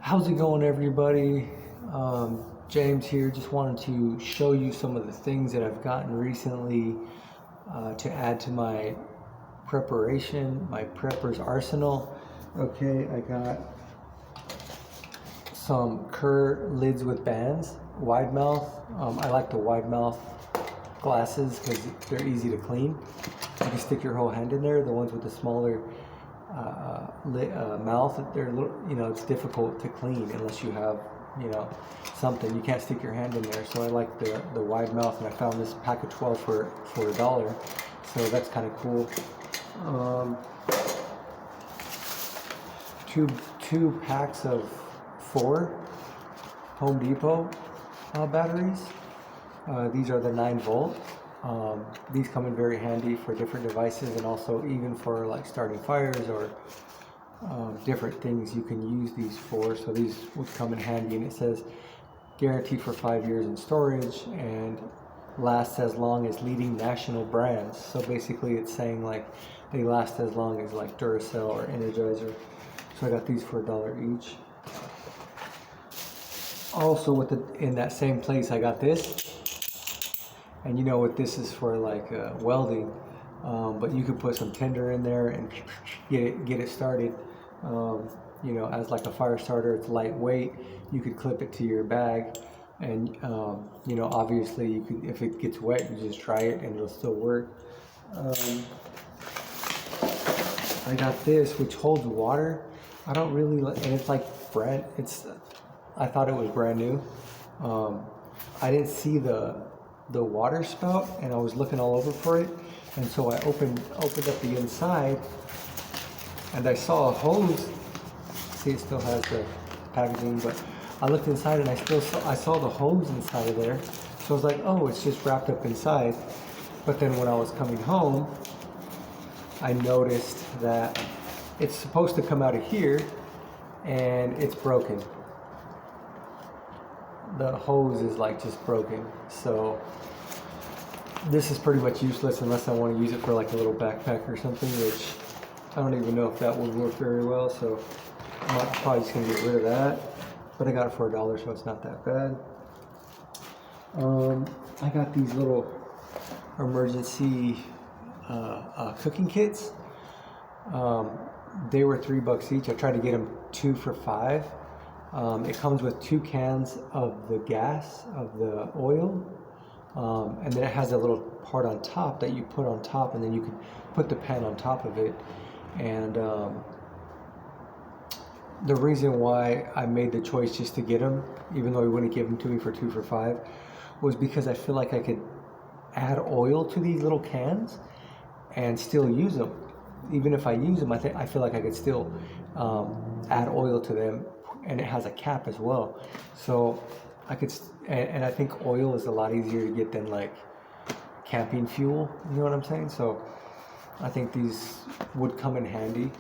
How's it going, everybody? James here. Just wanted to show you some of the things that I've gotten recently to add to my preparation, my prepper's arsenal. Okay, I got some Kerr lids with bands, wide mouth. I like the wide mouth glasses because they're easy to clean. You can stick your whole hand in there. The ones with the smaller mouth, they're it's difficult to clean unless you have something. You can't stick your hand in there, so I like the wide mouth, and I found this pack of 12 for $1, so that's kind of cool. Two packs of 4 Home Depot batteries. These are the 9-volt. These come in very handy for different devices, and also even for like starting fires or different things you can use these for. So these would come in handy, and it says guaranteed for 5 years in storage and lasts as long as leading national brands. So basically it's saying like they last as long as like Duracell or Energizer. So I got these for $1 each. Also in that same place I got this. And you know what this is for, like welding, but you could put some tinder in there and get it started. As like a fire starter. It's lightweight. You could clip it to your bag, and obviously you could, if it gets wet, you just dry it and it'll still work. I got this, which holds water. I don't really and it's like brand. I thought it was brand new. I didn't see the water spout, and I was looking all over for it, and so I opened up the inside, and I saw a hose. See, it still has the packaging, but I looked inside and I saw the hose inside of there. So I was like, oh, it's just wrapped up inside. But then when I was coming home, I noticed that it's supposed to come out of here, and it's broken. The hose is like just broken, so this is pretty much useless unless I want to use it for like a little backpack or something, which I don't even know if that would work very well, so I'm probably just gonna get rid of that. But I got it for $1, so it's not that bad. I got these little emergency cooking kits. They were $3 each. I tried to get them 2 for $5. It comes with 2 cans of the gas, of the oil, and then it has a little part on top that you put on top, and then you can put the pan on top of it. And the reason why I made the choice just to get them, even though he wouldn't give them to me for 2 for $5, was because I feel like I could add oil to these little cans and still use them. Even if I use them, I feel like I could still add oil to them. And it has a cap as well, so I could, and I think oil is a lot easier to get than like camping fuel, you know what I'm saying? So I think these would come in handy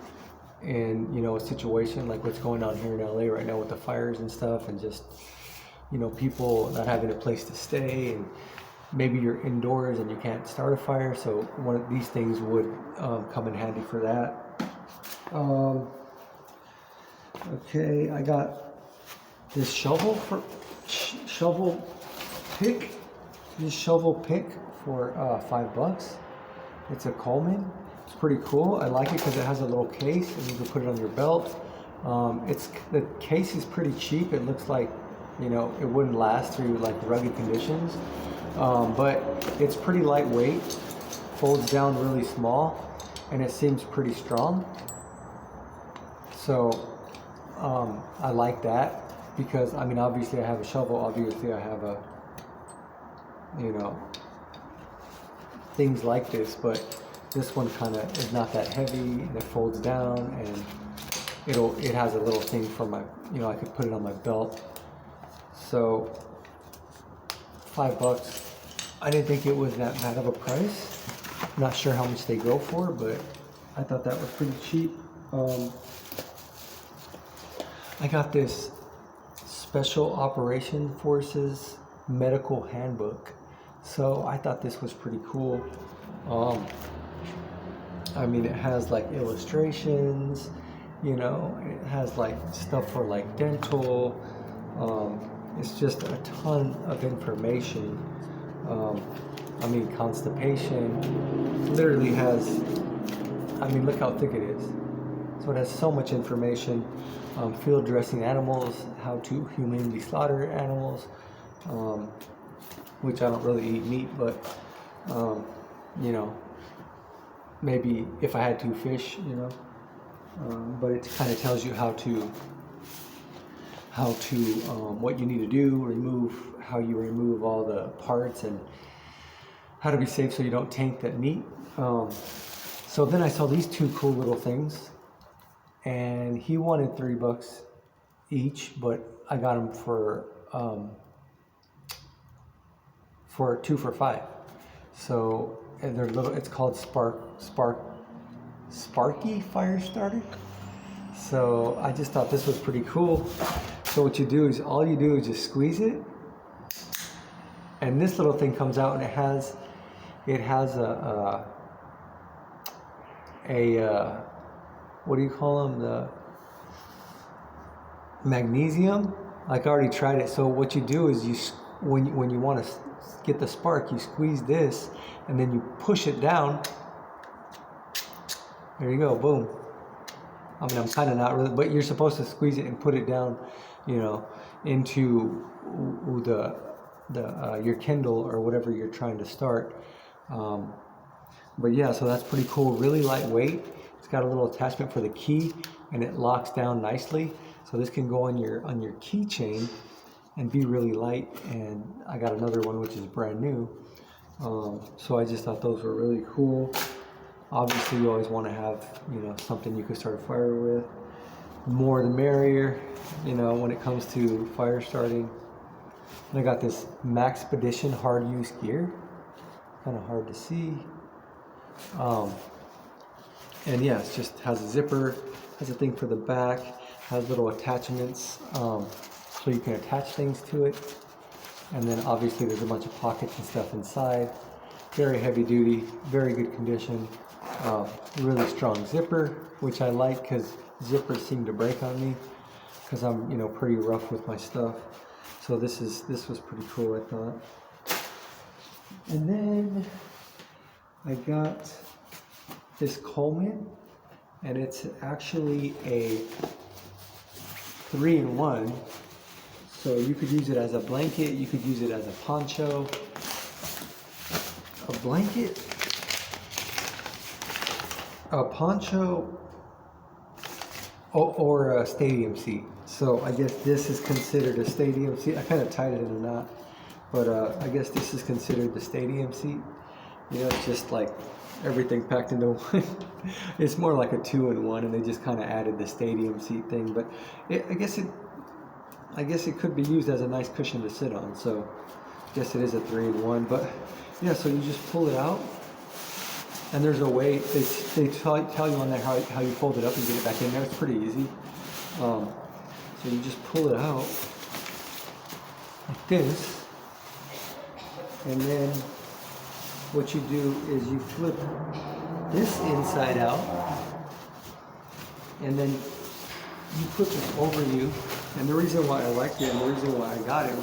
in a situation like what's going on here in LA right now with the fires and stuff, and just people not having a place to stay, and maybe you're indoors and you can't start a fire, so one of these things would come in handy for that. Okay, I got this shovel pick. This shovel pick for $5. It's a Coleman. It's pretty cool. I like it because it has a little case, and you can put it on your belt. The case is pretty cheap. It looks like it wouldn't last through like rugged conditions, but it's pretty lightweight. Folds down really small, and it seems pretty strong. So I like that because obviously I have a shovel, obviously I have a things like this, but this one kind of is not that heavy, and it folds down, and it has a little thing for my I could put it on my belt. So $5. I didn't think it was that bad of a price. I'm not sure how much they go for, but I thought that was pretty cheap. I got this Special Operation Forces Medical Handbook. So I thought this was pretty cool. It has like illustrations, You know, it has like stuff for like dental. It's just a ton of information. I mean, constipation literally has, I mean, look how thick it is. So it has so much information. Field dressing animals, how to humanely slaughter animals, which I don't really eat meat, but, you know, maybe if I had to fish, you know, but it kind of tells you how to what you need to do, how you remove all the parts, and how to be safe so you don't taint that meat. So then I saw these two cool little things, and he wanted $3 each, but I got them for 2 for $5. So, and they're little. It's called Sparky Fire Starter. So I just thought this was pretty cool. So what you do is, all you do is just squeeze it, and this little thing comes out, and it has a what do you call them? The magnesium. Like, I already tried it. So what you do is when you want to get the spark, you squeeze this, and then you push it down. There you go, boom. I mean, I'm kind of not really, but you're supposed to squeeze it and put it down, you know, into your Kindle or whatever you're trying to start. But yeah, so that's pretty cool. Really lightweight. It's got a little attachment for the key, and it locks down nicely. So this can go on your keychain and be really light. And I got another one which is brand new. So I just thought those were really cool. Obviously, you always want to have, you know, something you can start a fire with. More the merrier, you know, when it comes to fire starting. And I got this Maxpedition hard use gear. Kind of hard to see. And yeah, it just has a zipper, has a thing for the back, has little attachments, so you can attach things to it. And then obviously there's a bunch of pockets and stuff inside. Very heavy duty, very good condition. Really strong zipper, which I like because zippers seem to break on me because I'm, you know, pretty rough with my stuff. So this was pretty cool, I thought. And then I got this Coleman, and it's actually a 3-in-1. So you could use it as a blanket, you could use it as a poncho, a blanket, a poncho, or a stadium seat. So I guess this is considered a stadium seat. I kind of tied it in a knot, but I guess this is considered the stadium seat. You know, it's just like everything packed into one. It's more like a 2-in-1, and they just kind of added the stadium seat thing. But I guess it could be used as a nice cushion to sit on. So I guess it is a 3-in-1. But yeah, so you just pull it out, and there's a way. They tell you on there how you fold it up and get it back in there. It's pretty easy. So you just pull it out like this, and then what you do is you flip this inside out, and then you put this over you. And the reason why I liked it, and the reason why I got it,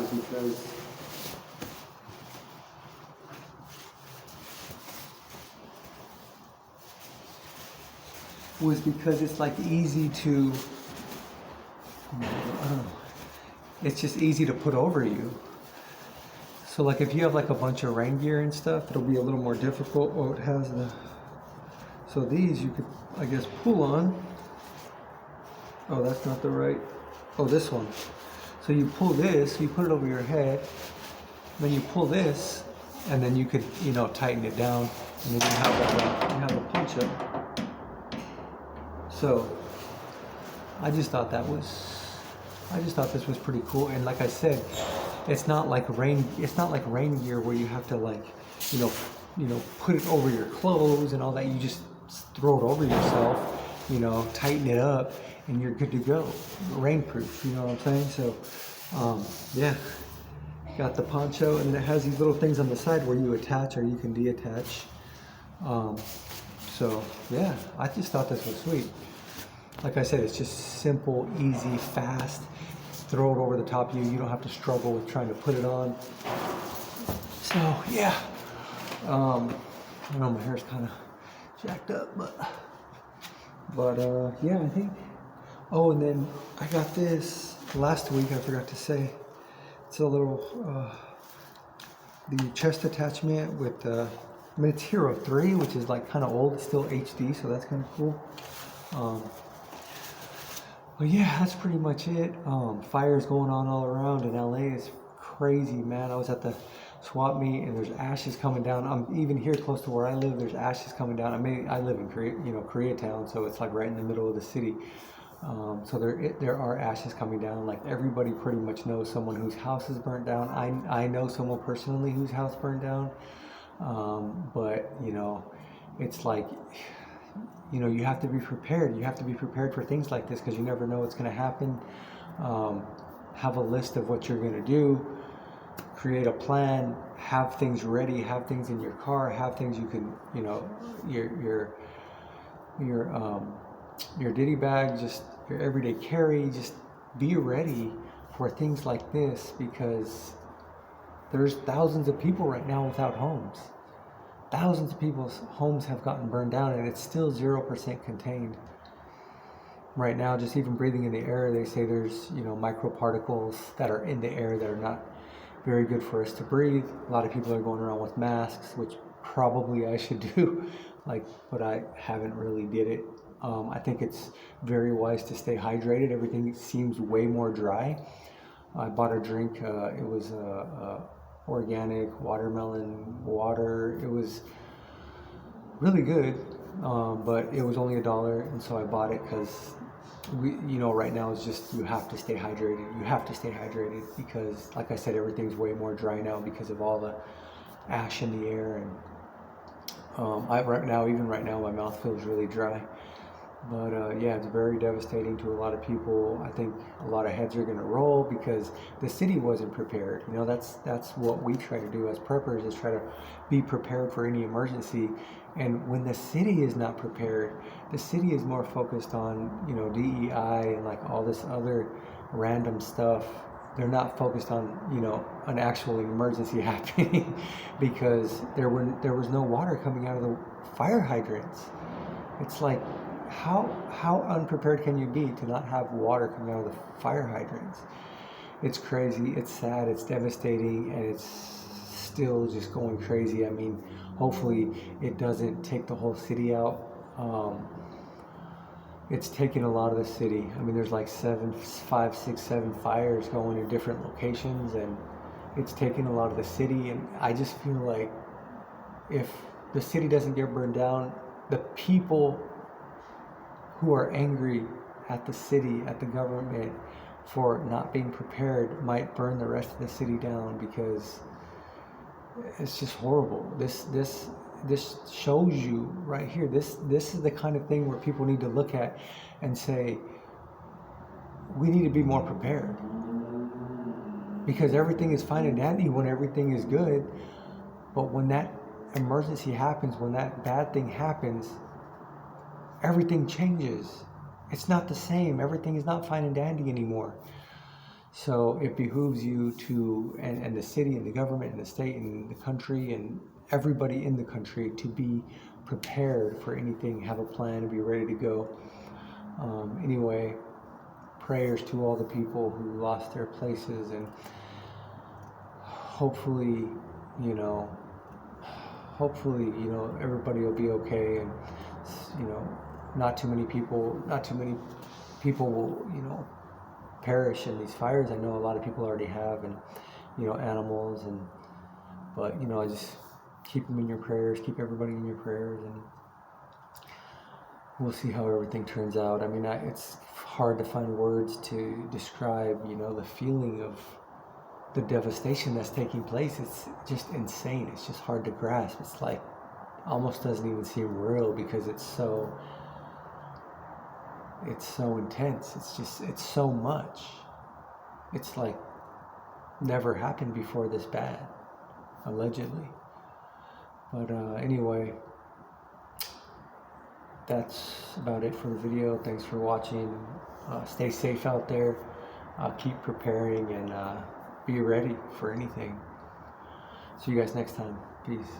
was because it's like easy to, it's just easy to put over you. So like if you have like a bunch of rain gear and stuff, it'll be a little more difficult. Oh, it has so these you could, I guess, pull on. Oh, that's not the right, oh, this one. So you pull this, you put it over your head, then you pull this, and then you could, you know, tighten it down, and then you have a punch up. So I just thought this was pretty cool. And like I said, it's not like rain gear where you have to, like, you know, put it over your clothes and all that. You just throw it over yourself, you know, tighten it up, and you're good to go. Rainproof, you know what I'm saying? So yeah, got the poncho, and then it has these little things on the side where you attach or you can detach. So yeah, I just thought this was sweet. like I said, it's just simple, easy, fast. Throw it over the top of you. You don't have to struggle with trying to put it on. So yeah, I know my hair's kind of jacked up, but yeah, I think. Oh, and then I got this last week. I forgot to say. It's a little the chest attachment with I mean, it's Hero 3, which is like kind of old. It's still HD, so that's kind of cool. But yeah, that's pretty much it. Fires going on all around in LA. It's crazy, man. I was at the swap meet and there's ashes coming down. I'm even here close to where I live. There's ashes coming down. I mean, I live in Koreatown, so it's like right in the middle of the city. So there are ashes coming down. Like everybody pretty much knows someone whose house is burnt down. I know someone personally whose house burned down. But it's like, you have to be prepared. You have to be prepared for things like this because you never know what's going to happen. Have a list of what you're going to do. Create a plan. Have things ready. Have things in your car. Have things you can, your ditty bag, just your everyday carry. Just be ready for things like this because there's thousands of people right now without homes. Thousands of people's homes have gotten burned down and it's still 0% contained. Right now, just even breathing in the air, they say there's, microparticles that are in the air that are not very good for us to breathe. A lot of people are going around with masks, which probably I should do, but I haven't really did it. I think it's very wise to stay hydrated. Everything seems way more dry. I bought a drink. It was organic watermelon water. It was really good, but it was only $1, and so I bought it because right now it's just you have to stay hydrated. You have to stay hydrated because, like I said, everything's way more dry now because of all the ash in the air, and right now, my mouth feels really dry. But yeah, it's very devastating to a lot of people. I think a lot of heads are going to roll because the city wasn't prepared. That's what we try to do as preppers, is try to be prepared for any emergency. And when the city is not prepared, the city is more focused on DEI and like all this other random stuff. They're not focused on an actual emergency happening because there was no water coming out of the fire hydrants. It's like, how unprepared can you be to not have water coming out of the fire hydrants? It's crazy, it's sad, it's devastating, and it's still just going crazy. I mean, hopefully it doesn't take the whole city out. It's taking a lot of the city. I mean, there's like 5, 6, 7 fires going in different locations, and it's taking a lot of the city. And I just feel like if the city doesn't get burned down, the people who are angry at the city, at the government for not being prepared might burn the rest of the city down because it's just horrible. This shows you right here. This is the kind of thing where people need to look at and say, we need to be more prepared. Because everything is fine and dandy when everything is good, but when that emergency happens, when that bad thing happens, everything changes. It's not the same. Everything is not fine and dandy anymore. So it behooves you to, and the city and the government and the state and the country and everybody in the country to be prepared for anything, have a plan, and be ready to go. Anyway, prayers to all the people who lost their places, and hopefully, everybody will be okay, and not too many people will perish in these fires. I know a lot of people already have, and animals, but I just keep them in your prayers, keep everybody in your prayers, and we'll see how everything turns out. I mean, it's hard to find words to describe the feeling of the devastation that's taking place. It's just insane. It's just hard to grasp. It's like almost doesn't even seem real because it's so intense. It's so much. It's like never happened before this bad, allegedly. But anyway, that's about it for the video. Thanks for watching. Stay safe out there. Keep preparing and be ready for anything. See you guys next time. Peace.